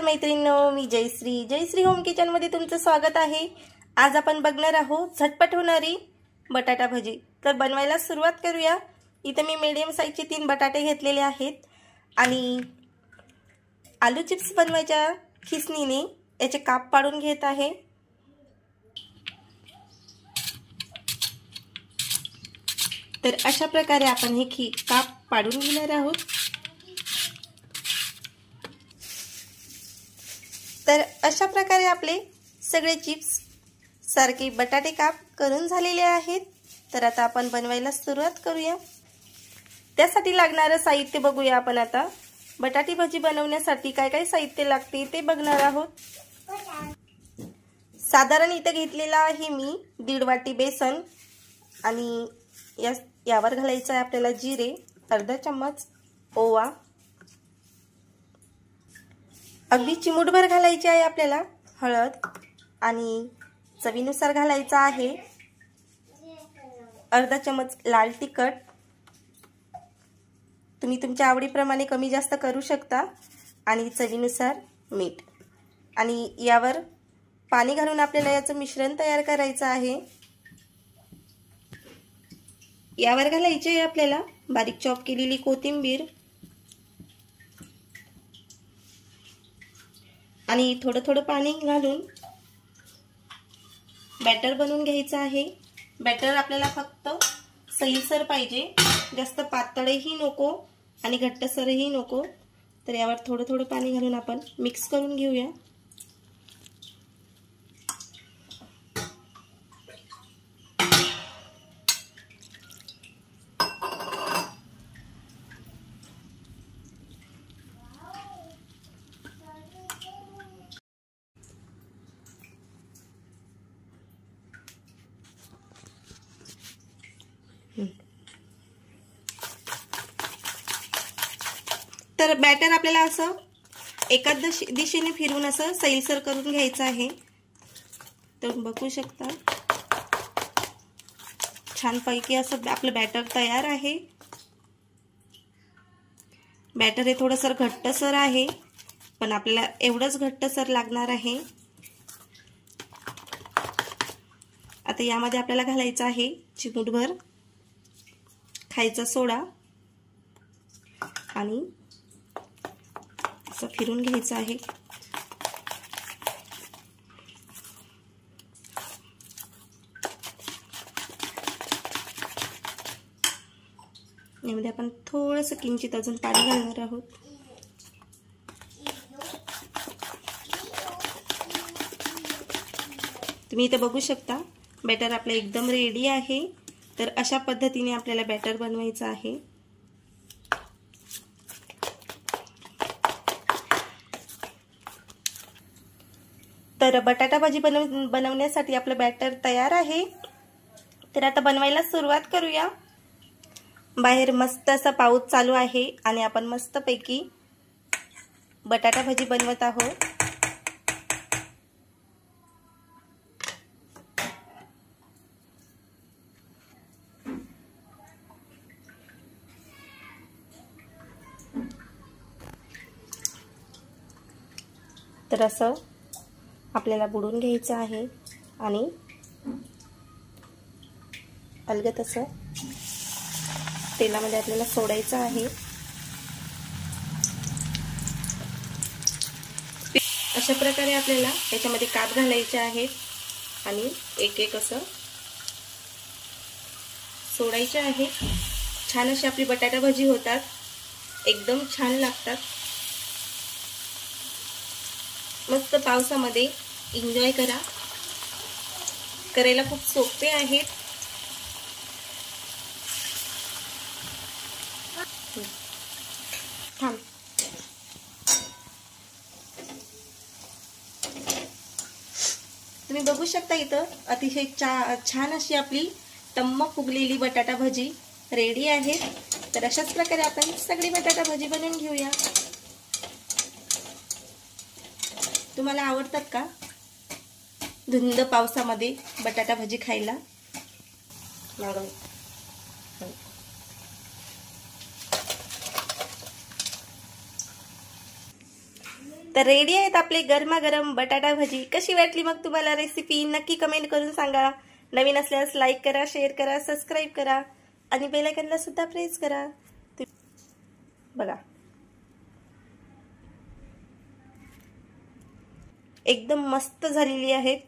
नमस्कार मैत्रिणींनो, मी जयश्री होम किचनमध्ये तुमचं स्वागत आहे। आज आपण बघणार आहोत झटपट होणारी बटाटा भजी। तर बनवायला सुरुवात करूया। इथे मी मीडियम साइजचे 3 बटाटे घेतलेले आहेत आणि आलू चिप्स बनवायच्या खिसणीने याचे काप पाडून घेत आहे। तर अशा प्रकारे आपण हे काप पाडून घेणार आहोत। तर अशा प्रकारे आपले सगळे चिप्स सारखे बटाटे काप करून झालेले आहेत। तर आता आपण बनवायला सुरुवात करूया। त्यासाठी लागणारे साहित्य बघूया आपण आता। बटाटी भजी बनवण्यासाठी काय काय साहित्य लागते ते बघणार आहोत। साधारण इथे घेतलेला आहे मी 1.5 वाटी बेसन आणि यावर घालायचं आहे आपल्याला जिरे, अर्धा चम्मच ओवा, अगदी चिमूटभर घालायची आहे आपल्याला हळद आणि चवीनुसार घालायचा आहे अर्धा चम्मच लाल तिखट। तुम्ही तुमच्या आवडीप्रमाणे कमी जास्त करू शकता आणि चवीनुसार मीठ आणि यावर पाणी घालून आपल्याला याचं मिश्रण तयार करायचं आहे। यावर घालायची आहे आपल्याला बारीक चॉप केलेली कोथिंबीर आणि थोडं पाणी घालून बॅटर बनवून घ्यायचं आहे। बॅटर आपल्याला फक्त सैलसर पाहिजे, जास्त पातळही नको आणि घट्टसरही नको। तर यावर थोडं पाणी घालून आपण मिक्स करून घेऊया। तर बॅटर आपल्याला असं एकाच दिशेने फिरवून असं सैलसर करून घ्यायचं आहे। तर बघू शकता छानपैकी असं आपलं बॅटर तयार आहे। बॅटर हे थोडंसं घट्टसर आहे, पण आपल्याला एवढंच घट्टसर लागणार आहे। आता यामध्ये आपल्याला घालायचं आहे चिमूटभर खायचा सोडा आणि असं फिरून घ्यायचं आहे। यामध्ये आपण थोडंसं किंचित अजून पाणी घालणार आहोत। तुम्ही इथे बघू शकता बॅटर आपलं एकदम रेडी आहे। तर अशा पद्धतीने आपल्याला बॅटर बनवायचं आहे। तर बटाटा भाजी बनवण्यासाठी आपलं बॅटर तयार आहे। तर आता बनवायला सुरुवात करूया। बाहेर मस्त असा पाऊस चालू आहे आणि आपण मस्तपैकी बटाटा भाजी बनवत आहोत। तर असं आपल्याला बुडवून घ्यायचं आहे आणि अलगद असं तेलामध्ये आपल्याला सोडायचं आहे। अशा प्रकारे आपल्याला याच्यामध्ये काप घालायचे आहेत आणि एक असं सोडायचे आहे। छान अशी आपली बटाटा भाजी होतात, एकदम छान लागतात। मस्त पावसामध्ये एन्जॉय करा, करायला खूप सोपे आहेत। तुम्ही बघू शकता इथं अतिशय छान अशी आपली टम्म फुगलेली बटाटा भजी रेडी आहे। तर अशाच प्रकारे आपण सगळी बटाटा भजी बनवून घेऊया। तुम्हाला आवडतात का धुंद पावसामध्ये बटाटा भजी खायला? तर रेडी आहेत आपले गरमागरम बटाटा भजी। कशी वाटली मग तुम्हाला रेसिपी नक्की कमेंट करून सांगा। नवीन असल्यास लाईक करा, शेअर करा, सबस्क्राइब करा आणि बेल आयकॉनला सुद्धा प्रेस करा। बघा एकदम मस्त झालेली आहेत।